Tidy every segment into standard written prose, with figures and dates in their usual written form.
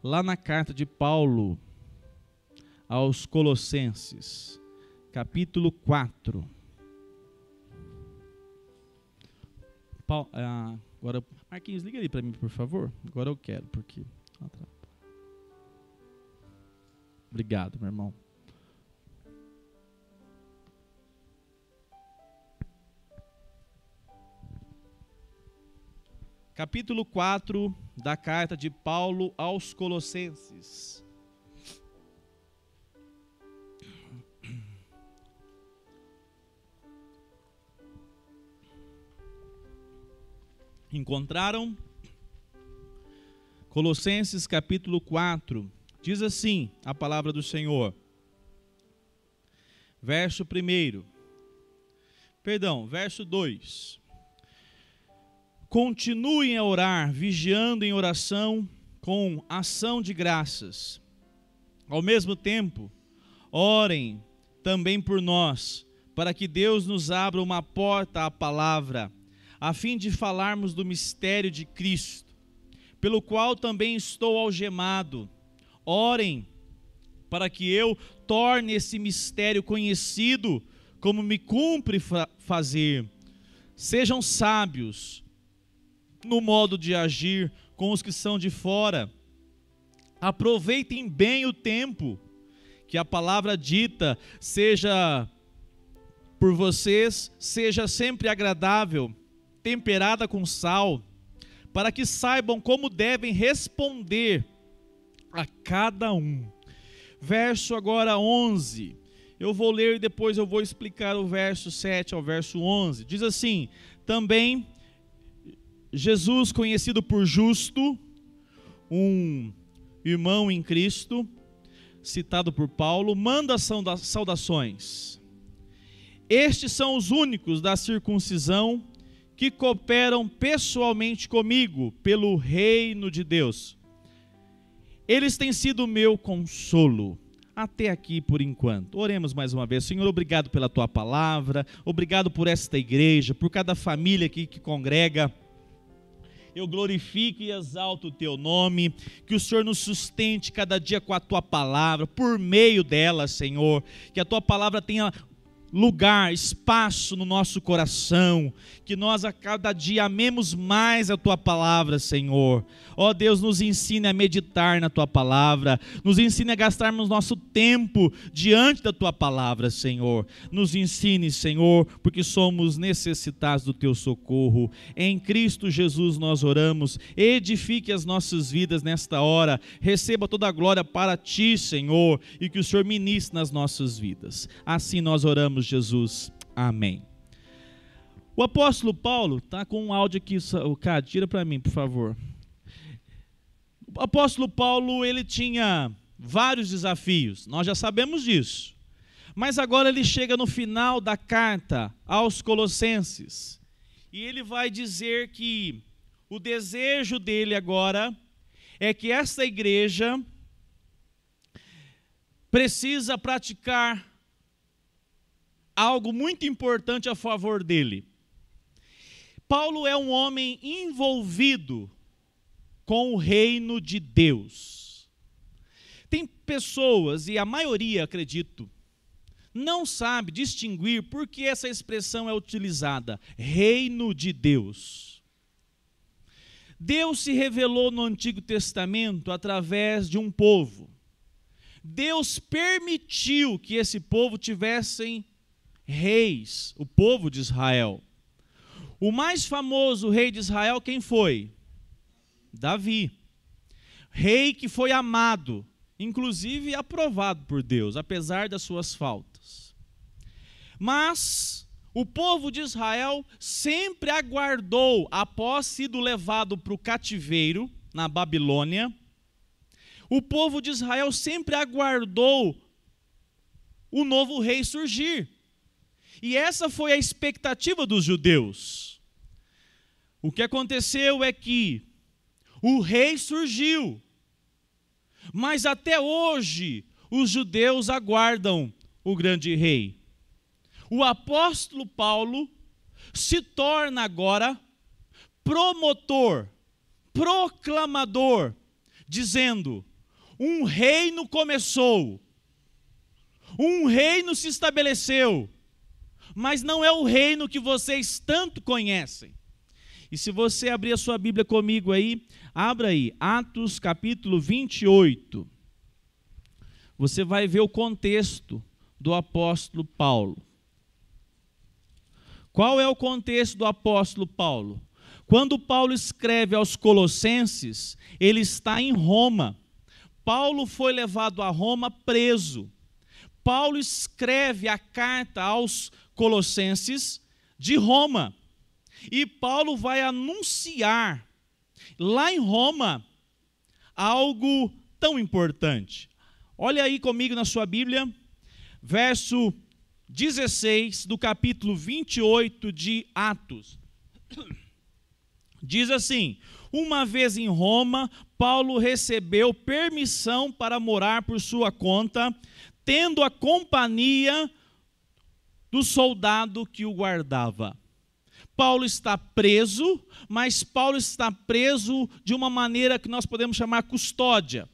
lá na carta de Paulo aos Colossenses, capítulo 4. Agora, Marquinhos, liga ali para mim, por favor. Agora eu quero, porque... Obrigado, meu irmão. Capítulo 4 da carta de Paulo aos Colossenses. Encontraram? Colossenses capítulo 4, diz assim a palavra do Senhor. Verso 2. Continuem a orar, vigiando em oração com ação de graças. Ao mesmo tempo, orem também por nós, para que Deus nos abra uma porta à palavra, a fim de falarmos do mistério de Cristo, pelo qual também estou algemado. Orem para que eu torne esse mistério conhecido, como me cumpre fazer. Sejam sábios no modo de agir com os que são de fora. Aproveitem bem o tempo, que a palavra dita seja por vocês, seja sempre agradável, temperada com sal, para que saibam como devem responder a cada um. Verso agora 11, eu vou ler e depois eu vou explicar o verso 7 ao verso 11, diz assim: também Jesus, conhecido por Justo, um irmão em Cristo, citado por Paulo, manda saudações. Estes são os únicos da circuncisão que cooperam pessoalmente comigo pelo reino de Deus. Eles têm sido meu consolo até aqui por enquanto. Oremos mais uma vez. Senhor, obrigado pela tua palavra, obrigado por esta igreja, por cada família aqui que congrega. Eu glorifico e exalto o teu nome, que o Senhor nos sustente cada dia com a tua palavra, por meio dela, Senhor, que a tua palavra tenha lugar, espaço no nosso coração, que nós a cada dia amemos mais a tua palavra, Senhor. Ó Deus, nos ensine a meditar na tua palavra, nos ensine a gastarmos nosso tempo diante da tua palavra, Senhor. Nos ensine, Senhor, porque somos necessitados do teu socorro. Em Cristo Jesus nós oramos. Edifique as nossas vidas nesta hora, receba toda a glória para ti, Senhor, e que o Senhor ministre nas nossas vidas. Assim nós oramos, Jesus, amém. O apóstolo Paulo, está com um áudio aqui, cara, tira para mim, por favor. O apóstolo Paulo, ele tinha vários desafios, nós já sabemos disso, mas agora ele chega no final da carta aos Colossenses, e ele vai dizer que o desejo dele agora é que esta igreja precisa praticar algo muito importante a favor dele. Paulo é um homem envolvido com o reino de Deus. Tem pessoas, e a maioria, acredito, não sabe distinguir por que essa expressão é utilizada, reino de Deus. Deus se revelou no Antigo Testamento através de um povo. Deus permitiu que esse povo tivessem reis, o povo de Israel. O mais famoso rei de Israel, quem foi? Davi. Rei que foi amado, inclusive aprovado por Deus, apesar das suas faltas. Mas o povo de Israel sempre aguardou, após sido levado para o cativeiro na Babilônia, o povo de Israel sempre aguardou o novo rei surgir. E essa foi a expectativa dos judeus. O que aconteceu é que o rei surgiu, mas até hoje os judeus aguardam o grande rei. O apóstolo Paulo se torna agora promotor, proclamador dizendo: um reino começou, um reino se estabeleceu, mas não é o reino que vocês tanto conhecem. E se você abrir a sua Bíblia comigo aí, abra aí, Atos capítulo 28. Você vai ver o contexto do apóstolo Paulo. Qual é o contexto do apóstolo Paulo? Quando Paulo escreve aos Colossenses, ele está em Roma. Paulo foi levado a Roma preso. Paulo escreve a carta aos Colossenses de Roma. E Paulo vai anunciar lá em Roma algo tão importante. Olha aí comigo na sua Bíblia, verso 16 do capítulo 28 de Atos. Diz assim: uma vez em Roma, Paulo recebeu permissão para morar por sua conta, tendo a companhia do soldado que o guardava. Paulo está preso, mas Paulo está preso de uma maneira que nós podemos chamar custódia.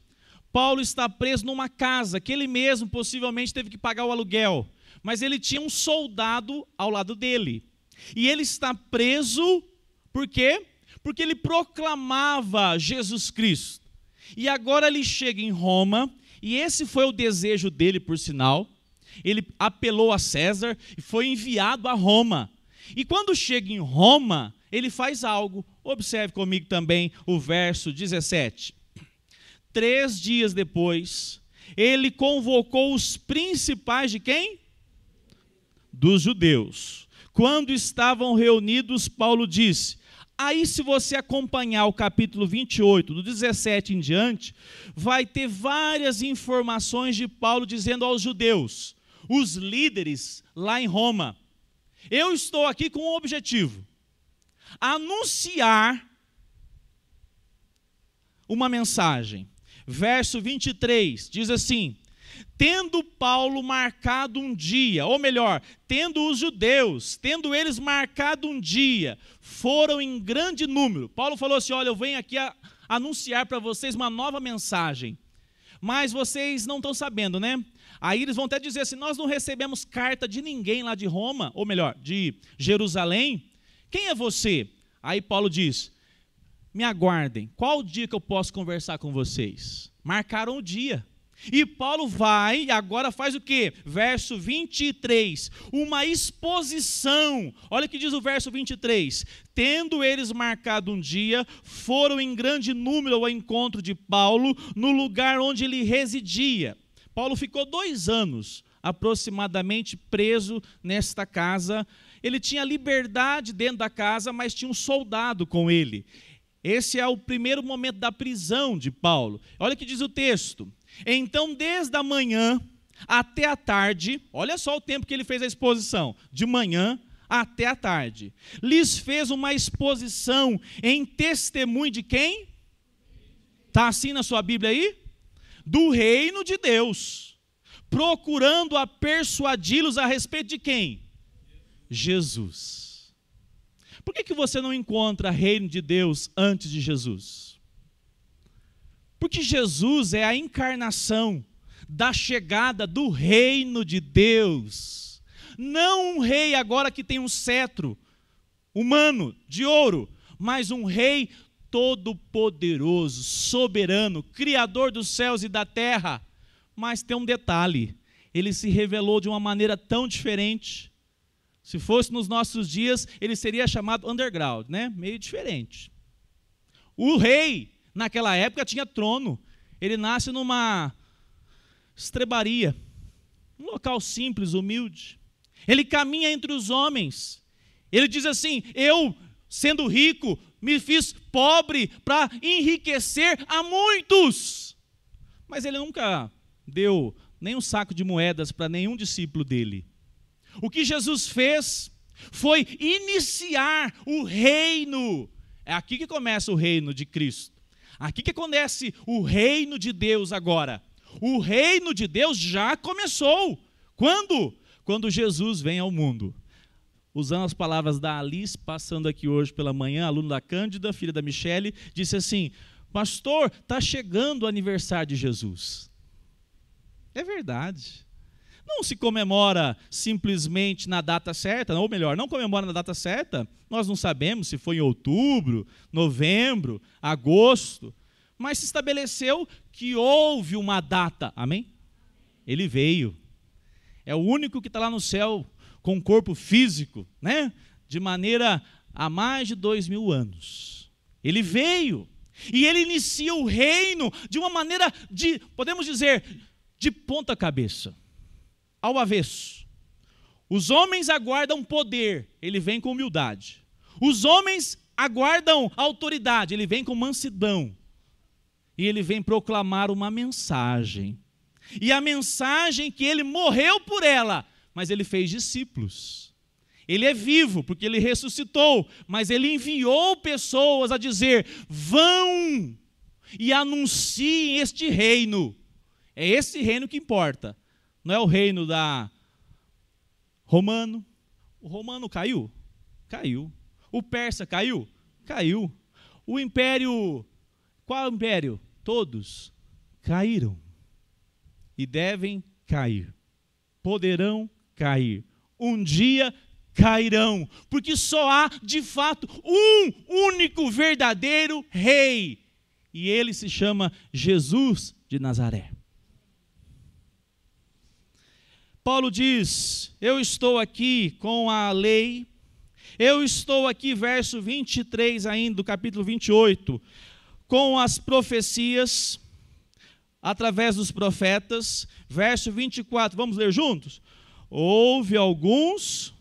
Paulo está preso numa casa, que ele mesmo possivelmente teve que pagar o aluguel, mas ele tinha um soldado ao lado dele. E ele está preso, por quê? Porque ele proclamava Jesus Cristo. E agora ele chega em Roma, e esse foi o desejo dele, por sinal. Ele apelou a César e foi enviado a Roma. E quando chega em Roma, ele faz algo. Observe comigo também o verso 17. 3 dias depois, ele convocou os principais de quem? Dos judeus. Quando estavam reunidos, Paulo disse... Aí, se você acompanhar o capítulo 28, do 17 em diante, vai ter várias informações de Paulo dizendo aos judeus, os líderes lá em Roma: eu estou aqui com um objetivo, anunciar uma mensagem. Verso 23 diz assim: tendo Paulo marcado um dia, ou melhor, tendo os judeus, tendo eles marcado um dia, foram em grande número. Paulo falou assim: olha, eu venho aqui anunciar para vocês uma nova mensagem, mas vocês não estão sabendo, né? Aí eles vão até dizer assim: nós não recebemos carta de ninguém lá de Roma, ou melhor, de Jerusalém. Quem é você? Aí Paulo diz: me aguardem, qual o dia que eu posso conversar com vocês? Marcaram o dia. E Paulo vai e agora faz o quê? Verso 23, uma exposição. Olha o que diz o verso 23. Tendo eles marcado um dia, foram em grande número ao encontro de Paulo, no lugar onde ele residia. Paulo ficou 2 anos, aproximadamente, preso nesta casa. Ele tinha liberdade dentro da casa, mas tinha um soldado com ele. Esse é o primeiro momento da prisão de Paulo. Olha o que diz o texto. Então, desde a manhã até a tarde, olha só o tempo que ele fez a exposição, de manhã até a tarde, lhes fez uma exposição em testemunho de quem? Está assim na sua Bíblia aí? Do reino de Deus, procurando a persuadi-los a respeito de quem? Jesus. Por que você não encontra reino de Deus antes de Jesus? Porque Jesus é a encarnação da chegada do reino de Deus. Não um rei agora que tem um cetro humano de ouro, mas um rei todo-poderoso, soberano, criador dos céus e da terra. Mas tem um detalhe, ele se revelou de uma maneira tão diferente. Se fosse nos nossos dias, ele seria chamado underground, né? Meio diferente. O rei naquela época tinha trono, ele nasce numa estrebaria, um local simples, humilde. Ele caminha entre os homens, ele diz assim: eu, sendo rico, me fiz pobre para enriquecer a muitos. Mas ele nunca deu nem um saco de moedas para nenhum discípulo dele. O que Jesus fez foi iniciar o reino. É aqui que começa o reino de Cristo. Aqui que acontece o reino de Deus agora. O reino de Deus já começou. Quando? Quando Jesus vem ao mundo. Usando as palavras da Alice, passando aqui hoje pela manhã, aluno da Cândida, filha da Michele, disse assim: pastor, está chegando o aniversário de Jesus. É verdade. Não se comemora simplesmente na data certa, ou melhor, não comemora na data certa. Nós não sabemos se foi em outubro, novembro, agosto, mas se estabeleceu que houve uma data. Amém? Ele veio. É o único que está lá no céu com um corpo físico, né? De maneira há mais de 2000 anos. Ele veio e ele inicia o reino de uma maneira podemos dizer, de ponta cabeça. Ao avesso. Os homens aguardam poder, ele vem com humildade. Os homens aguardam autoridade, ele vem com mansidão. E ele vem proclamar uma mensagem. E a mensagem que ele morreu por ela, mas ele fez discípulos. Ele é vivo, porque ele ressuscitou, mas ele enviou pessoas a dizer, vão e anunciem este reino. É esse reino que importa. Não é o reino romano. O romano caiu? Caiu. O persa caiu? Caiu. O império, qual império? Todos caíram. E devem cair. Poderão cair. Um dia cairão. Porque só há, de fato, um único verdadeiro rei. E ele se chama Jesus de Nazaré. Paulo diz, eu estou aqui com a lei, eu estou aqui, verso 23 ainda, do capítulo 28, com as profecias, através dos profetas, verso 24, vamos ler juntos? Houve alguns,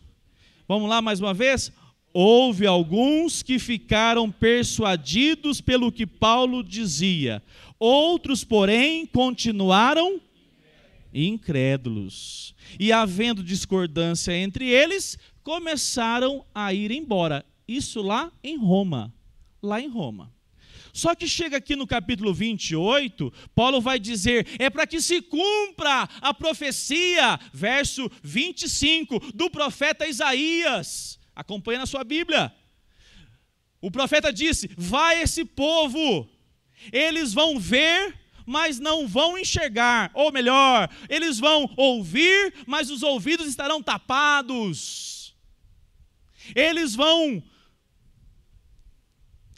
vamos lá mais uma vez? Houve alguns que ficaram persuadidos pelo que Paulo dizia, outros, porém, continuaram incrédulos. E havendo discordância entre eles, começaram a ir embora. Isso lá em Roma. Lá em Roma. Só que chega aqui no capítulo 28, Paulo vai dizer, é para que se cumpra a profecia, verso 25, do profeta Isaías. Acompanha na sua Bíblia. O profeta disse, vai esse povo, eles vão ver, mas não vão enxergar, ou melhor, eles vão ouvir, mas os ouvidos estarão tapados. Eles vão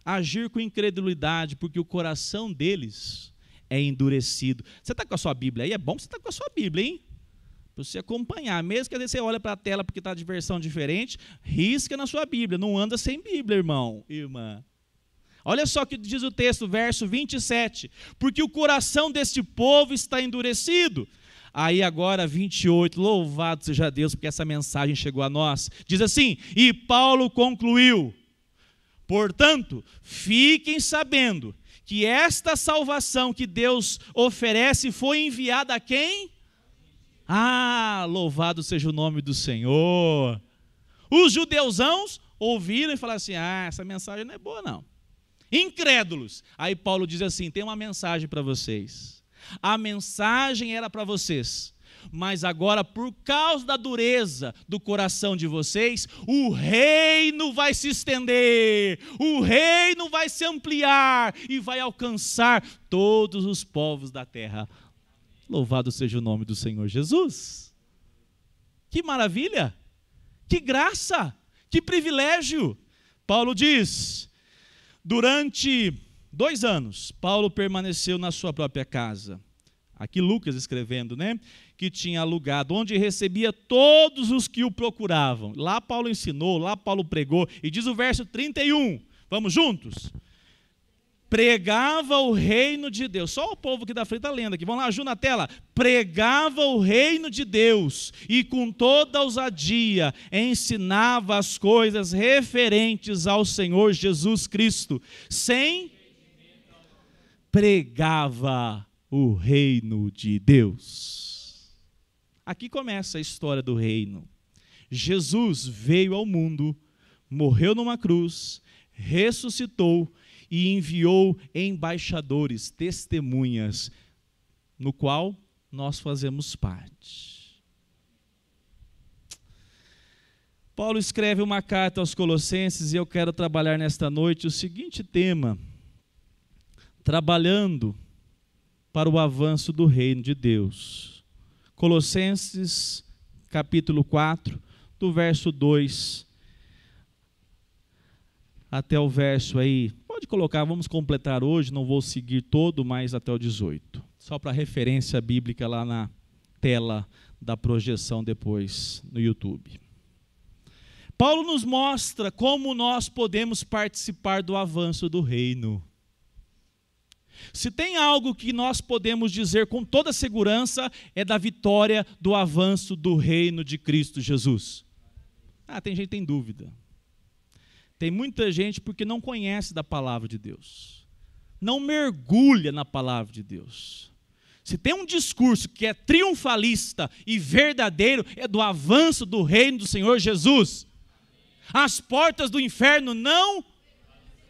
agir com incredulidade, porque o coração deles é endurecido. Você está com a sua Bíblia aí? É bom que você está com a sua Bíblia, hein? Para você acompanhar, mesmo que às vezes você olha para a tela porque está de versão diferente, risca na sua Bíblia, não anda sem Bíblia, irmão, irmã. Olha só o que diz o texto, verso 27. Porque o coração deste povo está endurecido. Aí agora 28, louvado seja Deus, porque essa mensagem chegou a nós. Diz assim, e Paulo concluiu, portanto, fiquem sabendo que esta salvação que Deus oferece foi enviada a quem? Ah, louvado seja o nome do Senhor. Os judeusãos ouviram e falaram assim, essa mensagem não é boa não. Incrédulos. Aí Paulo diz assim, tem uma mensagem para vocês. A mensagem era para vocês, mas agora por causa da dureza do coração de vocês, o reino vai se estender, o reino vai se ampliar e vai alcançar todos os povos da terra. Louvado seja o nome do Senhor Jesus. Que maravilha, que graça, que privilégio. Paulo diz, durante 2 anos, Paulo permaneceu na sua própria casa. Aqui Lucas escrevendo, né? Que tinha alugado, onde recebia todos os que o procuravam. Lá Paulo ensinou, lá Paulo pregou. E diz o verso 31, vamos juntos? Pregava o reino de Deus. Só o povo que da frente está lendo aqui. Vamos lá, Ju, na tela. Pregava o reino de Deus e com toda ousadia ensinava as coisas referentes ao Senhor Jesus Cristo. Pregava o reino de Deus. Aqui começa a história do reino. Jesus veio ao mundo, morreu numa cruz, ressuscitou e enviou embaixadores, testemunhas, no qual nós fazemos parte. Paulo escreve uma carta aos Colossenses e eu quero trabalhar nesta noite o seguinte tema: trabalhando para o avanço do reino de Deus. Colossenses, capítulo 4, do verso 2 até o verso aí, pode colocar, vamos completar hoje, não vou seguir todo, mas até o 18. Só para referência bíblica lá na tela da projeção depois no YouTube. Paulo nos mostra como nós podemos participar do avanço do reino. Se tem algo que nós podemos dizer com toda segurança, é da vitória do avanço do reino de Cristo Jesus. Tem gente que tem dúvida. Tem muita gente porque não conhece da palavra de Deus. Não mergulha na palavra de Deus. Se tem um discurso que é triunfalista e verdadeiro, é do avanço do reino do Senhor Jesus. As portas do inferno não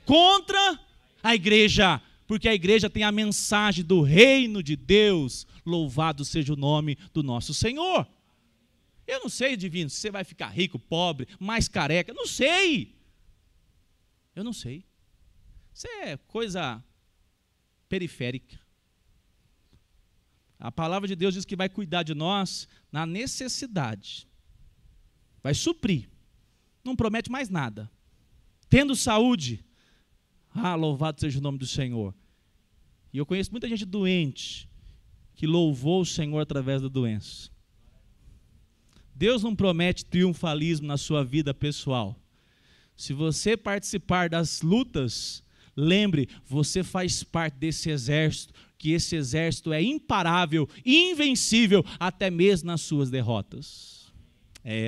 contra a igreja, porque a igreja tem a mensagem do reino de Deus. Louvado seja o nome do nosso Senhor. Eu não sei, divino, se você vai ficar rico, pobre, mais careca, não sei. Eu não sei. Isso é coisa periférica. A palavra de Deus diz que vai cuidar de nós na necessidade. Vai suprir. Não promete mais nada. Tendo saúde, louvado seja o nome do Senhor. E eu conheço muita gente doente que louvou o Senhor através da doença. Deus não promete triunfalismo na sua vida pessoal. Se você participar das lutas, lembre, você faz parte desse exército, que esse exército é imparável, invencível, até mesmo nas suas derrotas.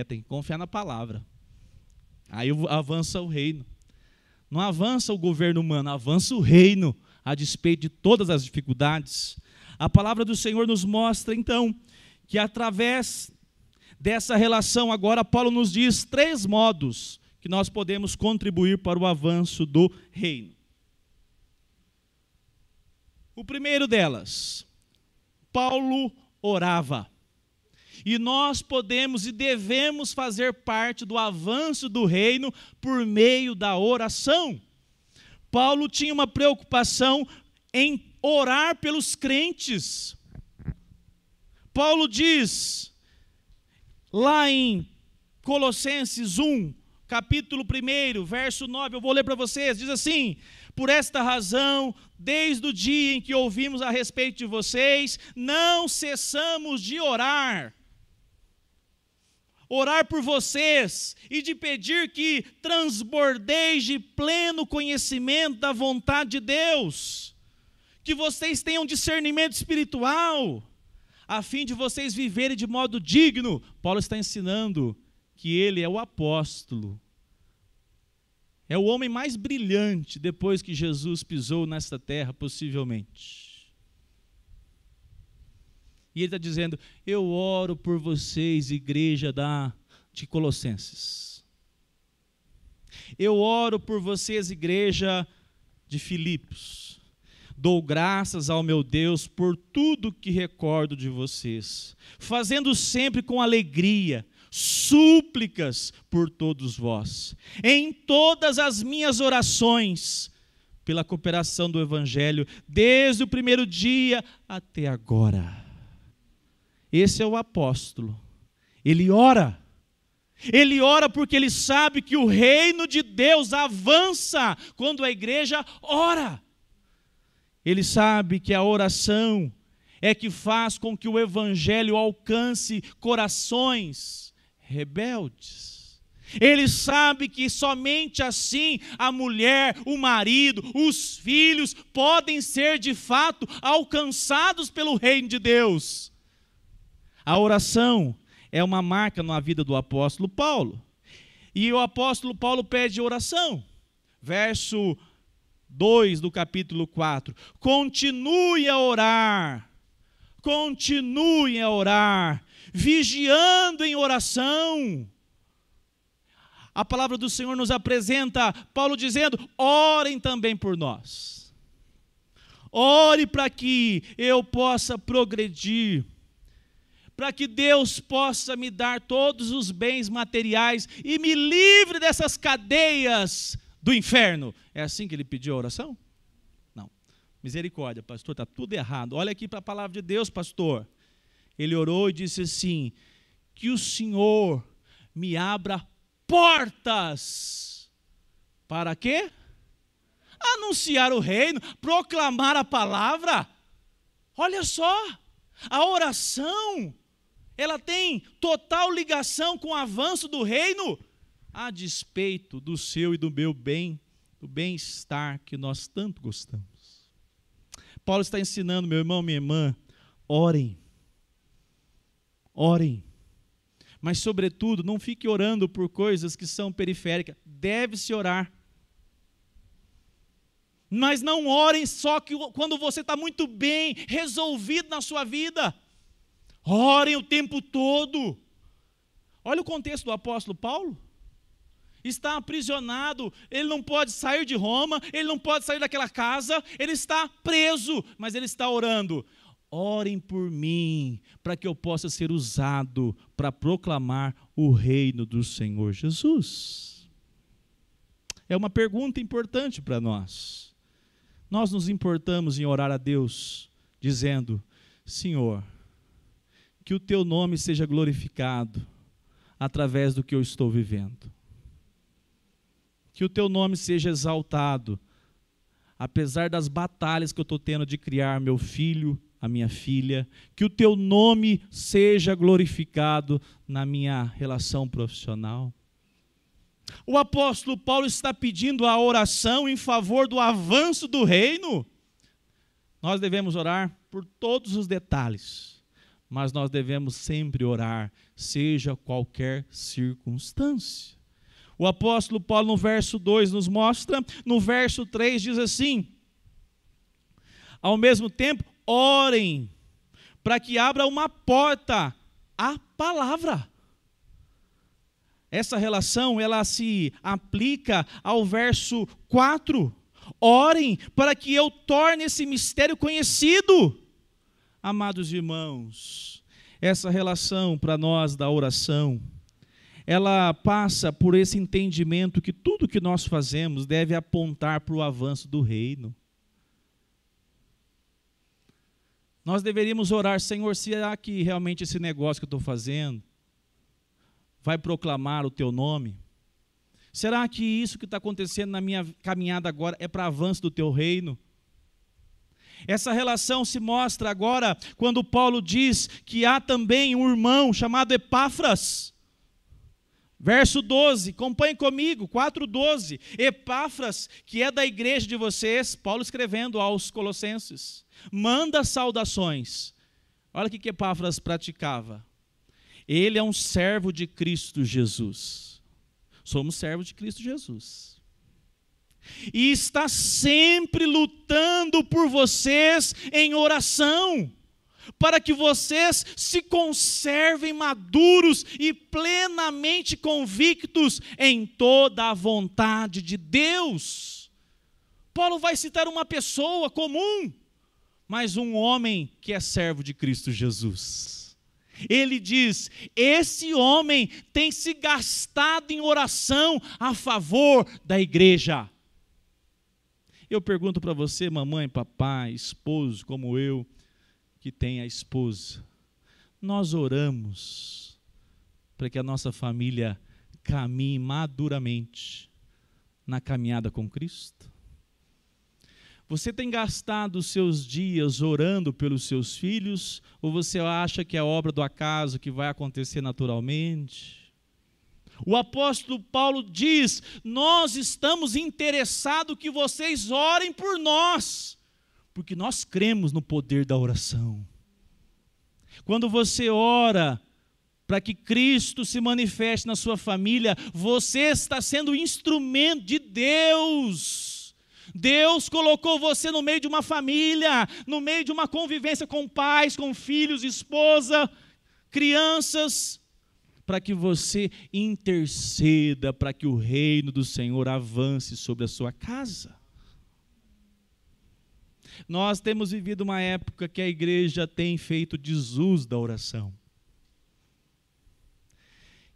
Tem que confiar na palavra. Aí avança o reino. Não avança o governo humano, avança o reino, a despeito de todas as dificuldades. A palavra do Senhor nos mostra, então, que através dessa relação, agora Paulo nos diz 3 modos que nós podemos contribuir para o avanço do reino. O primeiro delas, Paulo orava. E nós podemos e devemos fazer parte do avanço do reino por meio da oração. Paulo tinha uma preocupação em orar pelos crentes. Paulo diz, lá em Colossenses 1, capítulo 1, verso 9, eu vou ler para vocês, diz assim: por esta razão, desde o dia em que ouvimos a respeito de vocês, não cessamos de orar por vocês e de pedir que transbordeis de pleno conhecimento da vontade de Deus, que vocês tenham discernimento espiritual, a fim de vocês viverem de modo digno. Paulo está ensinando que ele é o apóstolo, é o homem mais brilhante depois que Jesus pisou nesta terra, possivelmente. E ele está dizendo, eu oro por vocês, igreja de Colossenses. Eu oro por vocês, igreja de Filipos. Dou graças ao meu Deus por tudo que recordo de vocês, fazendo sempre com alegria súplicas por todos vós, em todas as minhas orações, pela cooperação do Evangelho, desde o primeiro dia até agora. Esse é o apóstolo. Ele ora porque ele sabe que o reino de Deus avança quando a igreja ora. Ele sabe que a oração é que faz com que o Evangelho alcance corações rebeldes. Ele sabe que somente assim a mulher, o marido, os filhos podem ser de fato alcançados pelo reino de Deus. A oração é uma marca na vida do apóstolo Paulo. E o apóstolo Paulo pede oração. Verso 2 do capítulo 4. Continue a orar, vigiando em oração. A palavra do Senhor nos apresenta Paulo dizendo, orem também por nós. Ore para que eu possa progredir, para que Deus possa me dar todos os bens materiais e me livre dessas cadeias do inferno. É assim que ele pediu a oração? Não. Misericórdia, pastor, está tudo errado. Olha aqui para a palavra de Deus, pastor. Ele orou e disse assim: que o Senhor me abra portas. Para quê? Anunciar o reino, proclamar a palavra. Olha só, a oração, ela tem total ligação com o avanço do reino, a despeito do seu e do meu bem, do bem-estar que nós tanto gostamos. Paulo está ensinando, meu irmão, minha irmã, orem, mas sobretudo não fique orando por coisas que são periféricas, deve-se orar, mas não orem só quando você está muito bem resolvido na sua vida, orem o tempo todo. Olha o contexto do apóstolo Paulo. Está aprisionado, ele não pode sair de Roma, ele não pode sair daquela casa, ele está preso, mas ele está orando. Orem por mim, para que eu possa ser usado para proclamar o reino do Senhor Jesus. É uma pergunta importante para nós. Nós nos importamos em orar a Deus, dizendo: Senhor, que o teu nome seja glorificado através do que eu estou vivendo. Que o teu nome seja exaltado, apesar das batalhas que eu estou tendo de criar meu filho, a minha filha. Que o teu nome seja glorificado na minha relação profissional. O apóstolo Paulo está pedindo a oração em favor do avanço do reino. Nós devemos orar por todos os detalhes, mas nós devemos sempre orar, seja qualquer circunstância. O apóstolo Paulo no verso 2 nos mostra, no verso 3 diz assim: ao mesmo tempo, orem, para que abra uma porta, a palavra. Essa relação, ela se aplica ao verso 4. Orem, para que eu torne esse mistério conhecido. Amados irmãos, essa relação para nós da oração, ela passa por esse entendimento que tudo que nós fazemos deve apontar para o avanço do reino. Nós deveríamos orar: Senhor, será que realmente esse negócio que eu estou fazendo vai proclamar o teu nome? Será que isso que está acontecendo na minha caminhada agora é para avanço do teu reino? Essa relação se mostra agora quando Paulo diz que há também um irmão chamado Epáfras. Verso 12, acompanhe comigo, 4:12. Epáfras, que é da igreja de vocês, Paulo escrevendo aos Colossenses, manda saudações. Olha o que Epáfras praticava. Ele é um servo de Cristo Jesus. Somos servos de Cristo Jesus. E está sempre lutando por vocês em oração, para que vocês se conservem maduros e plenamente convictos em toda a vontade de Deus. Paulo vai citar uma pessoa comum, mas um homem que é servo de Cristo Jesus. Ele diz: esse homem tem se gastado em oração a favor da igreja. Eu pergunto para você, mamãe, papai, esposo como eu, que tem a esposa, nós oramos para que a nossa família caminhe maduramente na caminhada com Cristo? Você tem gastado os seus dias orando pelos seus filhos, ou você acha que é obra do acaso que vai acontecer naturalmente? O apóstolo Paulo diz: nós estamos interessados que vocês orem por nós, porque nós cremos no poder da oração. Quando você ora para que Cristo se manifeste na sua família, você está sendo instrumento de Deus. Deus colocou você no meio de uma família, no meio de uma convivência com pais, com filhos, esposa, crianças, para que você interceda para que o reino do Senhor avance sobre a sua casa. Nós temos vivido uma época que a igreja tem feito desuso da oração.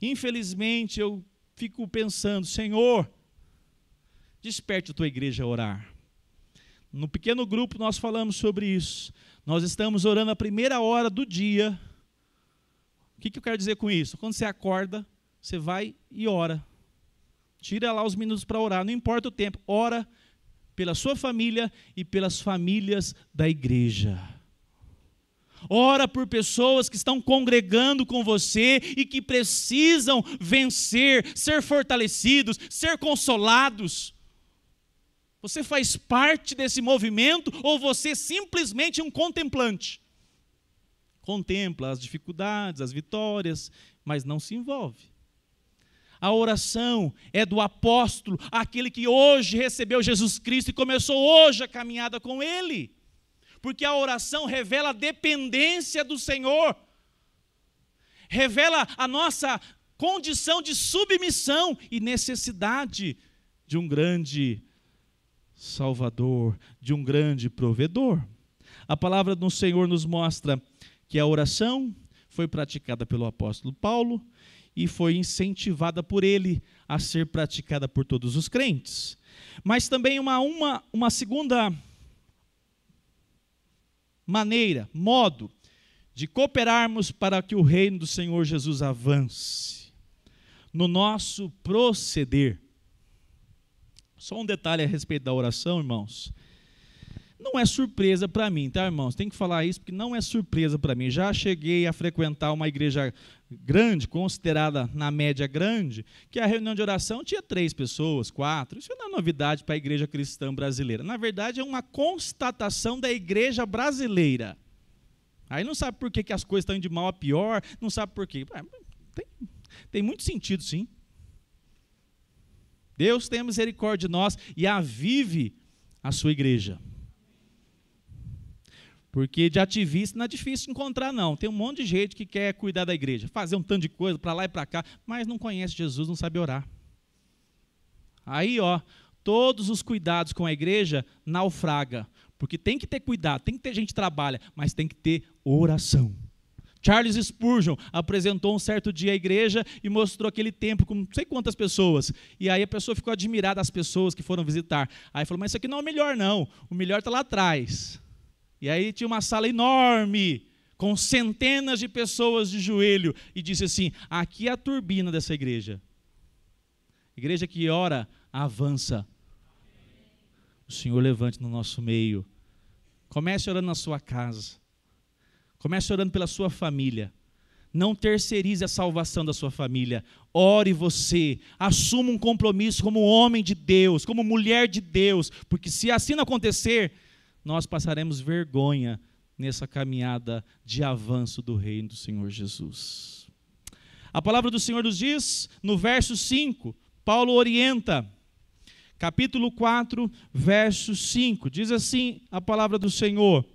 Infelizmente, eu fico pensando: Senhor, desperte a tua igreja a orar. No pequeno grupo nós falamos sobre isso. Nós estamos orando a primeira hora do dia. O que eu quero dizer com isso? Quando você acorda, você vai e ora. Tira lá os minutos para orar, não importa o tempo. Ora pela sua família e pelas famílias da igreja. Ora por pessoas que estão congregando com você e que precisam vencer, ser fortalecidos, ser consolados. Você faz parte desse movimento ou você simplesmente é um contemplante? Contempla as dificuldades, as vitórias, mas não se envolve. A oração é do apóstolo, aquele que hoje recebeu Jesus Cristo e começou hoje a caminhada com Ele. Porque a oração revela a dependência do Senhor, revela a nossa condição de submissão e necessidade de um grande Salvador, de um grande provedor. A palavra do Senhor nos mostra que a oração foi praticada pelo apóstolo Paulo e foi incentivada por ele a ser praticada por todos os crentes. Mas também uma segunda maneira, modo de cooperarmos para que o reino do Senhor Jesus avance no nosso proceder. Só um detalhe a respeito da oração, irmãos. Não é surpresa para mim, tá, irmãos? Tem que falar isso porque não é surpresa para mim. Já cheguei a frequentar uma igreja grande, considerada na média grande, que a reunião de oração tinha 3 pessoas, 4. Isso não é novidade para a igreja cristã brasileira. Na verdade, é uma constatação da igreja brasileira. Aí não sabe por que as coisas estão indo de mal a pior, não sabe por quê. Tem muito sentido, sim. Deus tenha misericórdia de nós e avive a sua igreja. Porque de ativista não é difícil encontrar, não. Tem um monte de gente que quer cuidar da igreja, fazer um tanto de coisa para lá e para cá, mas não conhece Jesus, não sabe orar. Aí, todos os cuidados com a igreja naufraga. Porque tem que ter cuidado, tem que ter gente que trabalha, mas tem que ter oração. Charles Spurgeon apresentou um certo dia a igreja e mostrou aquele templo com não sei quantas pessoas. E aí a pessoa ficou admirada das pessoas que foram visitar. Aí falou, mas isso aqui não é o melhor, não. O melhor está lá atrás. E aí tinha uma sala enorme, com centenas de pessoas de joelho, e disse assim, aqui é a turbina dessa igreja. Igreja que ora, avança. O Senhor levante no nosso meio. Comece orando na sua casa. Comece orando pela sua família. Não terceirize a salvação da sua família. Ore você. Assuma um compromisso como homem de Deus, como mulher de Deus, porque se assim não acontecer, nós passaremos vergonha nessa caminhada de avanço do reino do Senhor Jesus. A palavra do Senhor nos diz, no verso 5, Paulo orienta, capítulo 4, verso 5, diz assim a palavra do Senhor: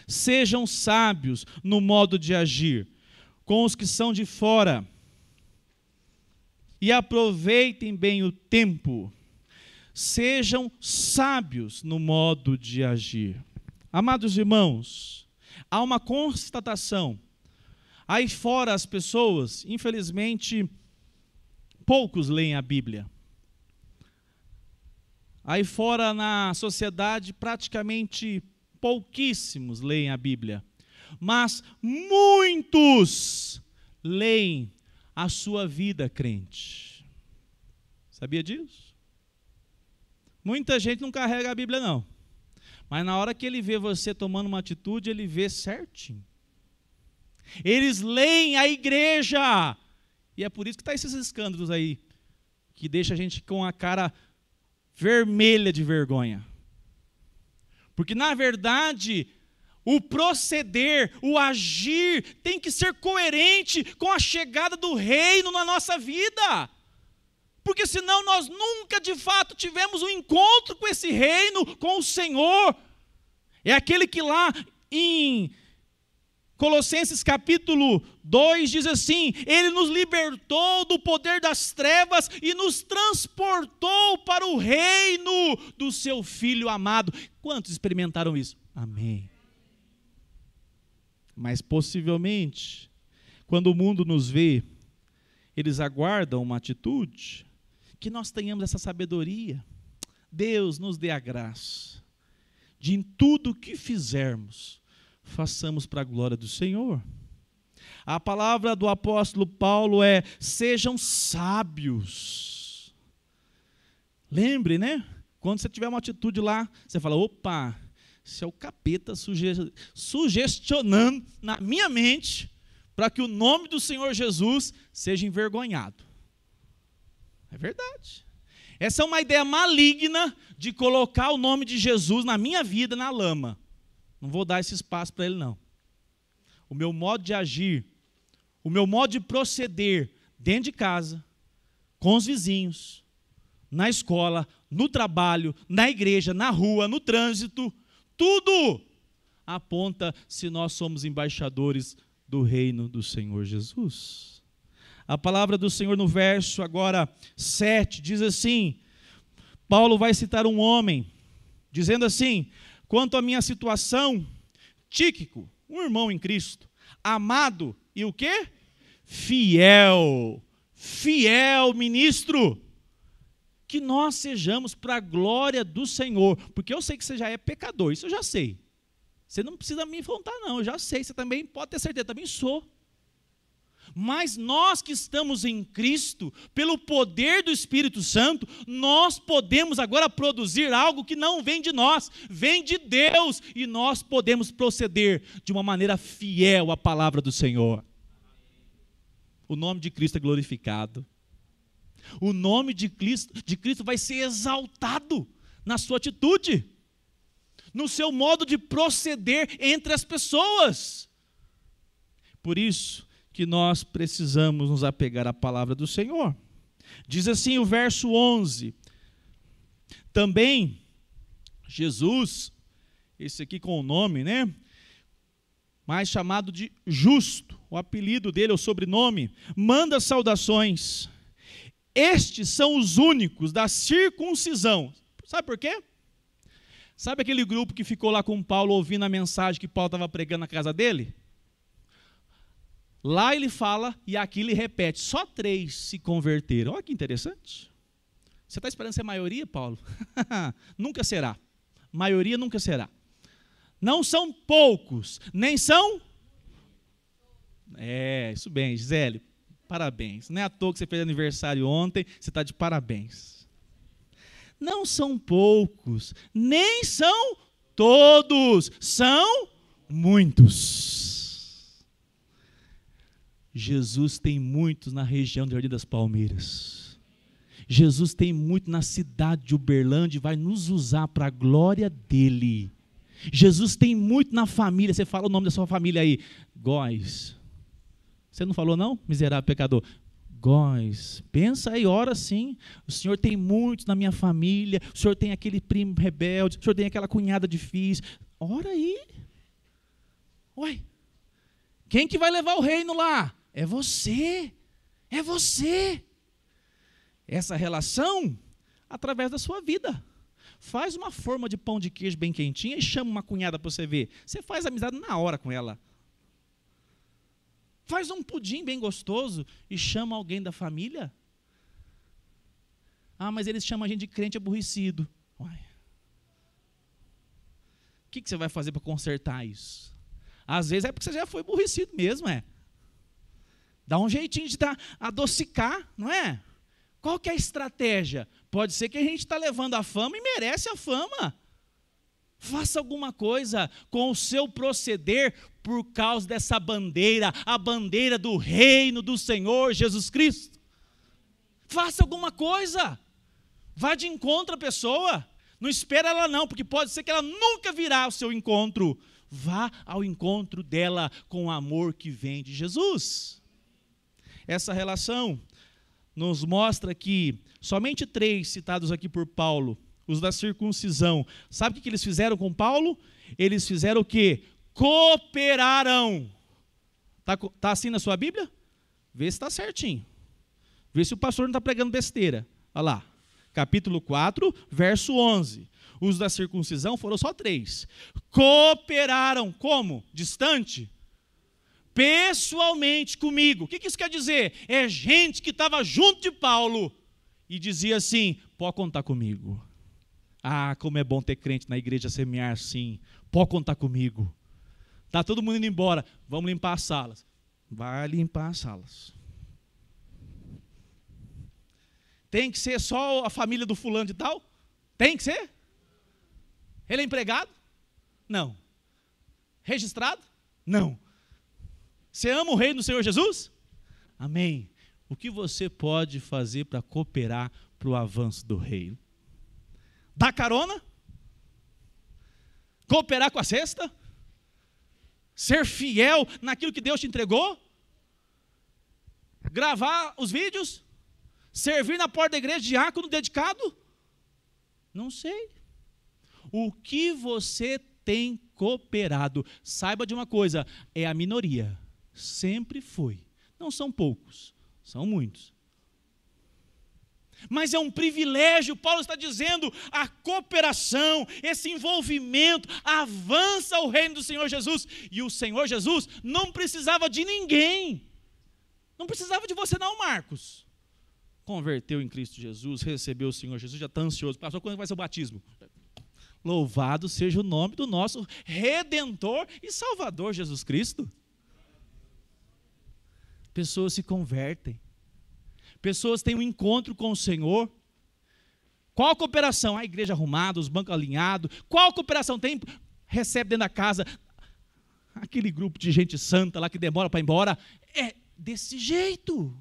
sejam sábios no modo de agir com os que são de fora e aproveitem bem o tempo. Sejam sábios no modo de agir. Amados irmãos, há uma constatação. Aí fora as pessoas, infelizmente, poucos leem a Bíblia. Aí fora na sociedade, praticamente pouquíssimos leem a Bíblia. Mas muitos leem a sua vida crente. Sabia disso? Muita gente não carrega a Bíblia, não. Mas na hora que ele vê você tomando uma atitude, ele vê certinho. Eles leem a igreja. E é por isso que está esses escândalos aí, que deixa a gente com a cara vermelha de vergonha. Porque, na verdade, o proceder, o agir, tem que ser coerente com a chegada do reino na nossa vida. Porque senão nós nunca de fato tivemos um encontro com esse reino, com o Senhor. É aquele que lá em Colossenses capítulo 2 diz assim: Ele nos libertou do poder das trevas e nos transportou para o reino do seu Filho amado. Quantos experimentaram isso? Amém. Mas possivelmente, quando o mundo nos vê, eles aguardam uma atitude, que nós tenhamos essa sabedoria. Deus nos dê a graça de em tudo que fizermos, façamos para a glória do Senhor. A palavra do apóstolo Paulo é: sejam sábios. Lembre, né? Quando você tiver uma atitude lá, você fala: opa, isso é o capeta sugestionando na minha mente para que o nome do Senhor Jesus seja envergonhado. É verdade. Essa é uma ideia maligna de colocar o nome de Jesus na minha vida na lama. Não vou dar esse espaço para ele, não. O meu modo de agir, o meu modo de proceder dentro de casa, com os vizinhos, na escola, no trabalho, na igreja, na rua, no trânsito, tudo aponta se nós somos embaixadores do reino do Senhor Jesus. A palavra do Senhor no verso agora 7 diz assim, Paulo vai citar um homem, dizendo assim: quanto à minha situação, Tíquico, um irmão em Cristo, amado e o quê? Fiel ministro, que nós sejamos para a glória do Senhor, porque eu sei que você já é pecador, isso eu já sei, você não precisa me enfrentar não, eu já sei, você também pode ter certeza, também sou. Mas nós que estamos em Cristo, pelo poder do Espírito Santo, nós podemos agora produzir algo que não vem de nós, vem de Deus, e nós podemos proceder de uma maneira fiel à palavra do Senhor. O nome de Cristo é glorificado. O nome de Cristo vai ser exaltado na sua atitude, no seu modo de proceder entre as pessoas. Por isso que nós precisamos nos apegar à palavra do Senhor. Diz assim o verso 11, também Jesus, esse aqui com o nome, né, mais chamado de Justo, o apelido dele, o sobrenome, manda saudações. Estes são os únicos da circuncisão. Sabe por quê? Sabe aquele grupo que ficou lá com Paulo ouvindo a mensagem que Paulo estava pregando na casa dele? Lá ele fala e aqui ele repete, só 3 se converteram. Olha que interessante. Você está esperando ser maioria, Paulo? Nunca será. Maioria nunca será. Não são poucos, nem são... isso bem, Gisele, parabéns. Não é à toa que você fez aniversário ontem, você está de parabéns. Não são poucos, nem são todos, são muitos. Jesus tem muitos na região do Jardim das Palmeiras. Jesus tem muito na cidade de Uberlândia e vai nos usar para a glória dele. Jesus tem muito na família. Você fala o nome da sua família aí. Góes. Você não falou não? Miserável pecador. Góes. Pensa aí, ora sim. O Senhor tem muito na minha família. O Senhor tem aquele primo rebelde. O Senhor tem aquela cunhada difícil. Ora aí. Ué. Quem que vai levar o reino lá? É você. É você. Essa relação, através da sua vida. Faz uma forma de pão de queijo bem quentinha e chama uma cunhada para você ver. Você faz amizade na hora com ela. Faz um pudim bem gostoso e chama alguém da família. Ah, mas eles chamam a gente de crente aborrecido. Uai. O que você vai fazer para consertar isso? Às vezes é porque você já foi aborrecido mesmo, Dá um jeitinho de adocicar, não é? Qual que é a estratégia? Pode ser que a gente está levando a fama e merece a fama. Faça alguma coisa com o seu proceder por causa dessa bandeira, a bandeira do reino do Senhor Jesus Cristo. Faça alguma coisa. Vá de encontro à pessoa. Não espera ela não, porque pode ser que ela nunca virá ao seu encontro. Vá ao encontro dela com o amor que vem de Jesus. Essa relação nos mostra que somente 3 citados aqui por Paulo, os da circuncisão, sabe o que eles fizeram com Paulo? Eles fizeram o quê? Cooperaram. Tá assim na sua Bíblia? Vê se está certinho. Vê se o pastor não está pregando besteira. Olha lá, capítulo 4, verso 11. Os da circuncisão foram só 3. Cooperaram, como? Distante? Pessoalmente comigo. O que isso quer dizer? É gente que estava junto de Paulo e dizia assim, pode contar comigo. Ah, como é bom ter crente na igreja, semear assim. Pode contar comigo. Está todo mundo indo embora. Vamos limpar as salas. Vai limpar as salas. Tem que ser só a família do fulano de tal? Tem que ser? Ele é empregado? Não. Registrado? Não. Você ama o reino do Senhor Jesus? Amém. O que você pode fazer para cooperar para o avanço do reino? Dar carona? Cooperar com a cesta? Ser fiel naquilo que Deus te entregou? Gravar os vídeos? Servir na porta da igreja, diácono dedicado? Não sei. O que você tem cooperado? Saiba de uma coisa, é a minoria. Sempre foi. Não são poucos, são muitos. Mas é um privilégio, Paulo está dizendo, a cooperação, esse envolvimento, avança o reino do Senhor Jesus. E o Senhor Jesus não precisava de ninguém. Não precisava de você não, Marcos. Converteu em Cristo Jesus, recebeu o Senhor Jesus, já está ansioso. Pastor, quando vai ser o batismo? Louvado seja o nome do nosso Redentor e Salvador Jesus Cristo. Pessoas se convertem. Pessoas têm um encontro com o Senhor. Qual a cooperação? A igreja arrumada, os bancos alinhados. Qual a cooperação tem? Recebe dentro da casa. Aquele grupo de gente santa lá que demora para ir embora. É desse jeito.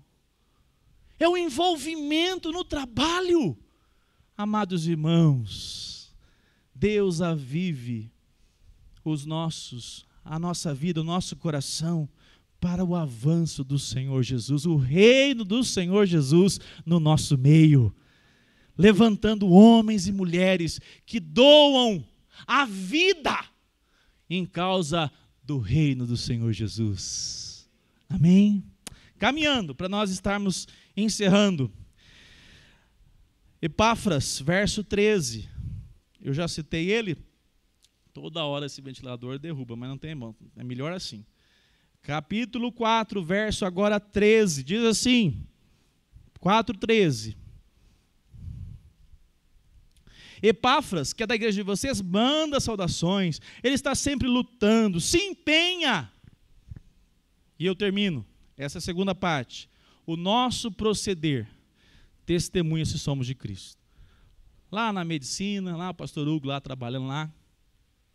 É o envolvimento no trabalho. Amados irmãos, Deus avive a nossa vida, o nosso coração para o avanço do Senhor Jesus, o reino do Senhor Jesus no nosso meio, levantando homens e mulheres que doam a vida em causa do reino do Senhor Jesus. Amém? Caminhando, para nós estarmos encerrando. Epáfras, verso 13. Eu já citei ele. Toda hora esse ventilador derruba, mas não tem mão. É melhor assim. Capítulo 4, verso agora 13. Diz assim, 4:13. Epáfras, que é da igreja de vocês, manda saudações. Ele está sempre lutando, se empenha. E eu termino. Essa é a segunda parte. O nosso proceder testemunha se somos de Cristo. Lá na medicina, lá o pastor Hugo, lá trabalhando lá,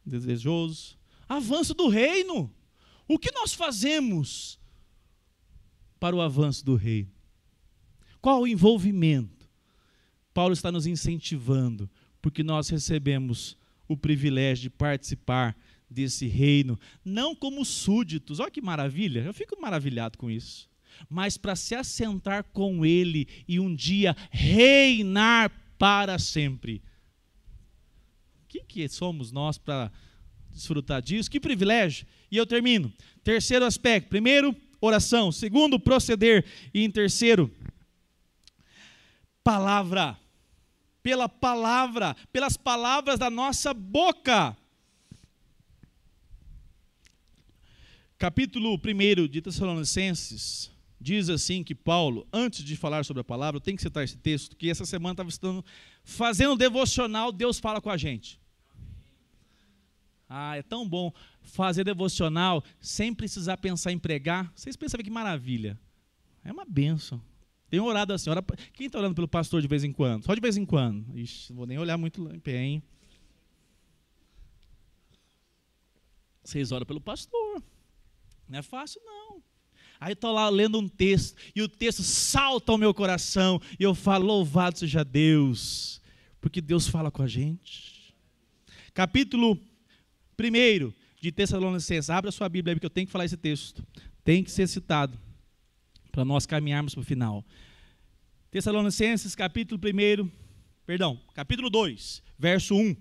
desejoso. Avanço do reino. O que nós fazemos para o avanço do reino? Qual o envolvimento? Paulo está nos incentivando, porque nós recebemos o privilégio de participar desse reino, não como súditos, olha que maravilha, eu fico maravilhado com isso, mas para se assentar com ele e um dia reinar para sempre. O que somos nós para desfrutar disso? Que privilégio! E eu termino. Terceiro aspecto, primeiro, oração. Segundo, proceder. E em terceiro, palavra. Pela palavra, pelas palavras da nossa boca. Capítulo 1 de Tessalonicenses diz assim que Paulo, antes de falar sobre a palavra, eu tenho que citar esse texto, que essa semana estava fazendo devocional, Deus fala com a gente. Ah, é tão bom fazer devocional sem precisar pensar em pregar. Vocês pensam que maravilha. É uma bênção. Tenho orado assim. Quem está orando pelo pastor de vez em quando? Só de vez em quando. Ixi, não vou nem olhar muito em pé, hein? Vocês oram pelo pastor. Não é fácil, não. Aí eu estou lá lendo um texto, e o texto salta ao meu coração, e eu falo, louvado seja Deus, porque Deus fala com a gente. Capítulo 1 de Tessalonicenses, abra sua Bíblia aí, porque eu tenho que falar esse texto. Tem que ser citado, para nós caminharmos para o final. Tessalonicenses, capítulo 2, verso 1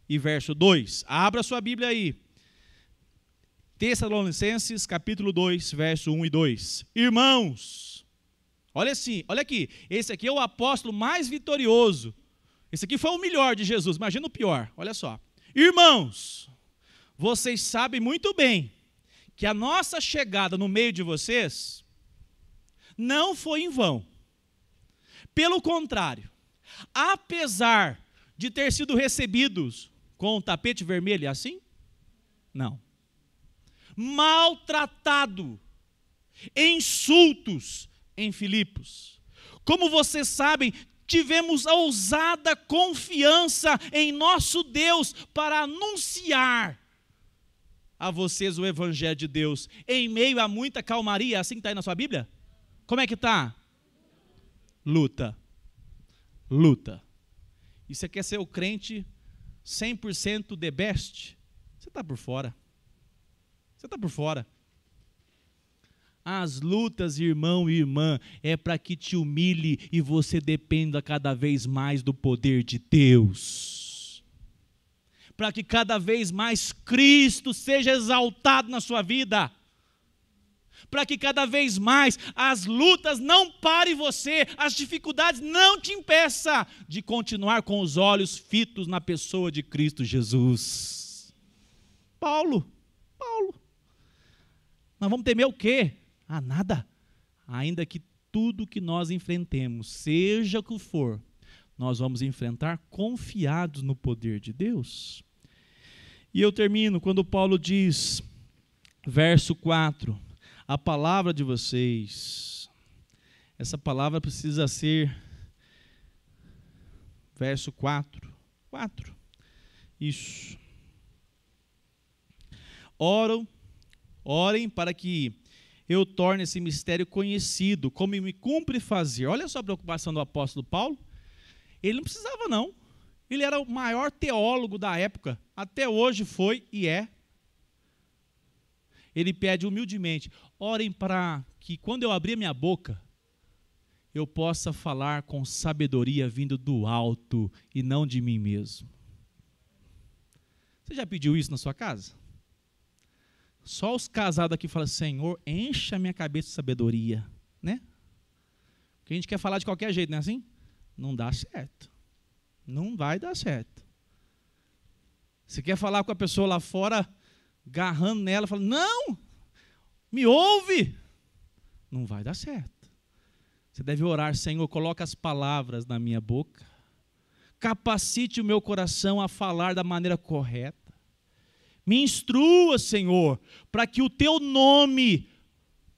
e verso 2. Abra sua Bíblia aí. Tessalonicenses, capítulo 2, verso 1 e 2. Irmãos, olha aqui, esse aqui é o apóstolo mais vitorioso. Esse aqui foi o melhor de Jesus, imagina o pior, olha só. Irmãos, vocês sabem muito bem que a nossa chegada no meio de vocês não foi em vão. Pelo contrário, apesar de ter sido recebidos com um tapete vermelho, é assim? Não. Maltratado, insultos em Filipos. Como vocês sabem, tivemos a ousada confiança em nosso Deus para anunciar a vocês o Evangelho de Deus, em meio a muita calmaria. Assim que está aí na sua Bíblia? Como é que está? Luta. Luta. E você quer ser o crente 100% the best? Você está por fora. Você está por fora. As lutas, irmão e irmã, é para que te humilhe e você dependa cada vez mais do poder de Deus. Para que cada vez mais Cristo seja exaltado na sua vida. Para que cada vez mais as lutas não parem você, as dificuldades não te impeçam de continuar com os olhos fitos na pessoa de Cristo Jesus. Paulo. Nós vamos temer o quê? Nada. Ainda que tudo que nós enfrentemos, seja o que for, nós vamos enfrentar confiados no poder de Deus. E eu termino quando Paulo diz, verso 4, a palavra de vocês, essa palavra precisa ser, verso 4, isso. Orem para que eu torne esse mistério conhecido, como me cumpre fazer. Olha só a preocupação do apóstolo Paulo. Ele não precisava não. Ele era o maior teólogo da época. Até hoje foi e é. Ele pede humildemente, orem para que quando eu abrir minha boca, eu possa falar com sabedoria vindo do alto e não de mim mesmo. Você já pediu isso na sua casa? Só os casados aqui falam, Senhor, encha a minha cabeça de sabedoria, né? Porque a gente quer falar de qualquer jeito, não é assim? Não dá certo. Não vai dar certo. Você quer falar com a pessoa lá fora, agarrando nela, falando, não, me ouve. Não vai dar certo. Você deve orar, Senhor, coloca as palavras na minha boca. Capacite o meu coração a falar da maneira correta. Me instrua, Senhor, para que o teu nome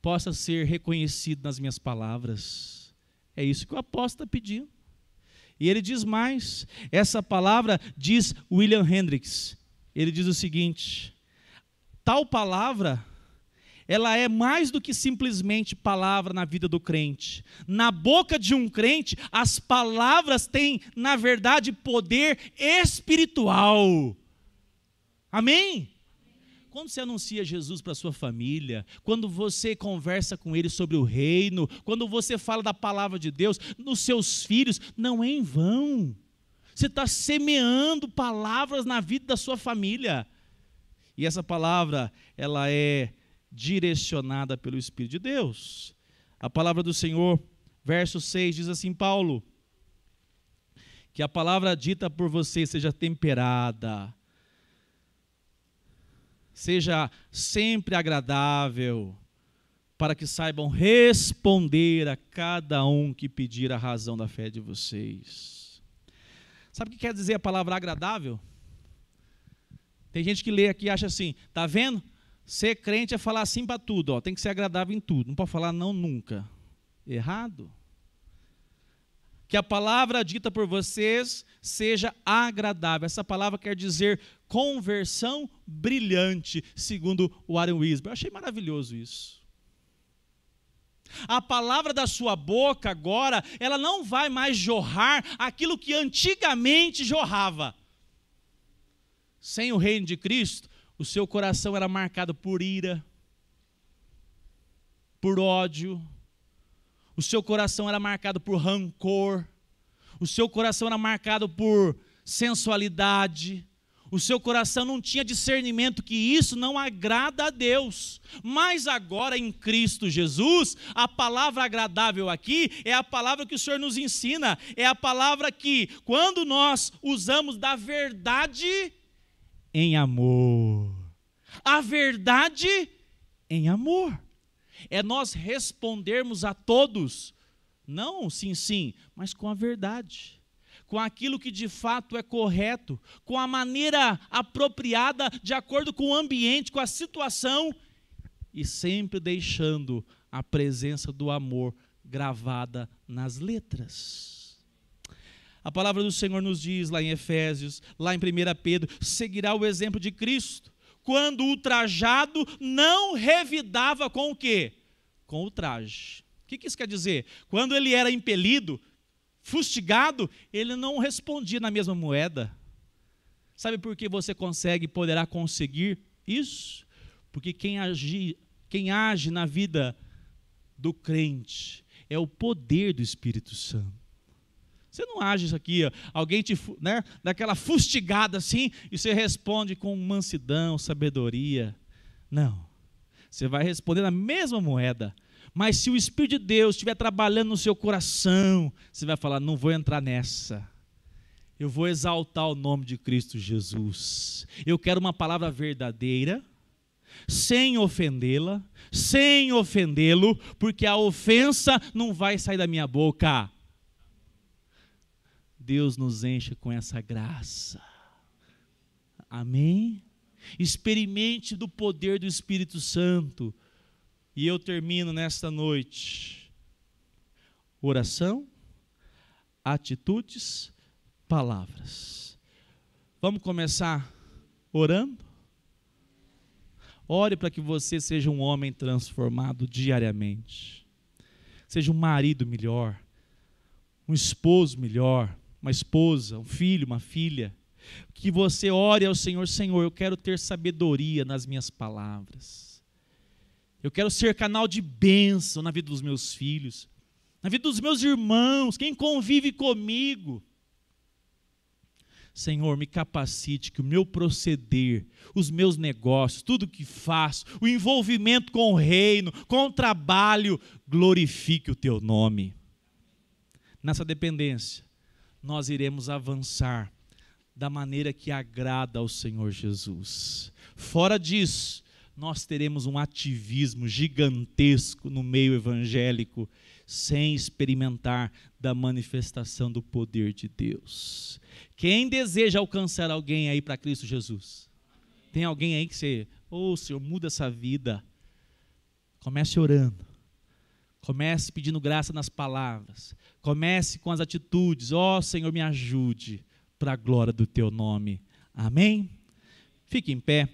possa ser reconhecido nas minhas palavras. É isso que o apóstolo está pedindo. E ele diz mais, essa palavra diz William Hendricks, ele diz o seguinte, tal palavra, ela é mais do que simplesmente palavra na vida do crente. Na boca de um crente, as palavras têm, na verdade, poder espiritual. Amém? Quando você anuncia Jesus para a sua família, quando você conversa com ele sobre o reino, quando você fala da palavra de Deus nos seus filhos, não é em vão. Você está semeando palavras na vida da sua família. E essa palavra, ela é direcionada pelo Espírito de Deus. A palavra do Senhor, verso 6, diz assim, Paulo, que a palavra dita por você seja temperada, seja sempre agradável, para que saibam responder a cada um que pedir a razão da fé de vocês. Sabe o que quer dizer a palavra agradável? Tem gente que lê aqui e acha assim, tá vendo? Ser crente é falar assim para tudo, ó, tem que ser agradável em tudo, não pode falar não nunca. Errado. Que a palavra dita por vocês seja agradável. Essa palavra quer dizer conversão brilhante, segundo o Warren Wiersbe. Eu achei maravilhoso isso. A palavra da sua boca agora, ela não vai mais jorrar aquilo que antigamente jorrava. Sem o reino de Cristo, o seu coração era marcado por ira, por ódio. O seu coração era marcado por rancor. O seu coração era marcado por sensualidade. O seu coração não tinha discernimento que isso não agrada a Deus. Mas agora em Cristo Jesus, a palavra agradável aqui é a palavra que o Senhor nos ensina. É a palavra que, quando nós usamos da verdade em amor. A verdade em amor. É nós respondermos a todos, não sim, sim, mas com a verdade. com aquilo que de fato é correto, com a maneira apropriada, de acordo com o ambiente, com a situação, e sempre deixando a presença do amor gravada nas letras. A palavra do Senhor nos diz lá em Efésios, lá em 1 Pedro, seguirá o exemplo de Cristo, quando ultrajado não revidava com o quê? Com o traje. O que isso quer dizer? Quando ele era impelido, fustigado, ele não respondia na mesma moeda. Sabe por que você poderá conseguir isso? Porque quem age na vida do crente é o poder do Espírito Santo. Você não age isso aqui, ó, alguém dá aquela fustigada assim, e você responde com mansidão, sabedoria. Não, você vai responder na mesma moeda. Mas se o Espírito de Deus estiver trabalhando no seu coração, você vai falar, não vou entrar nessa. Eu vou exaltar o nome de Cristo Jesus. Eu quero uma palavra verdadeira, sem ofendê-la, sem ofendê-lo, porque a ofensa não vai sair da minha boca. Deus nos enche com essa graça. Amém? Experimente do poder do Espírito Santo. E eu termino nesta noite. Oração, atitudes, palavras. Vamos começar orando? Ore para que você seja um homem transformado diariamente. Seja um marido melhor, um esposo melhor, uma esposa, um filho, uma filha. Que você ore ao Senhor, Senhor, eu quero ter sabedoria nas minhas palavras. Eu quero ser canal de bênção na vida dos meus filhos, na vida dos meus irmãos, quem convive comigo. Senhor, me capacite que o meu proceder, os meus negócios, tudo que faço, o envolvimento com o reino, com o trabalho, glorifique o teu nome. Nessa dependência, nós iremos avançar da maneira que agrada ao Senhor Jesus. Fora disso, nós teremos um ativismo gigantesco no meio evangélico, sem experimentar da manifestação do poder de Deus. Quem deseja alcançar alguém aí para Cristo Jesus? Tem alguém aí que você, Senhor, muda essa vida. Comece orando. Comece pedindo graça nas palavras. Comece com as atitudes. Senhor, me ajude para a glória do teu nome. Amém? Fique em pé.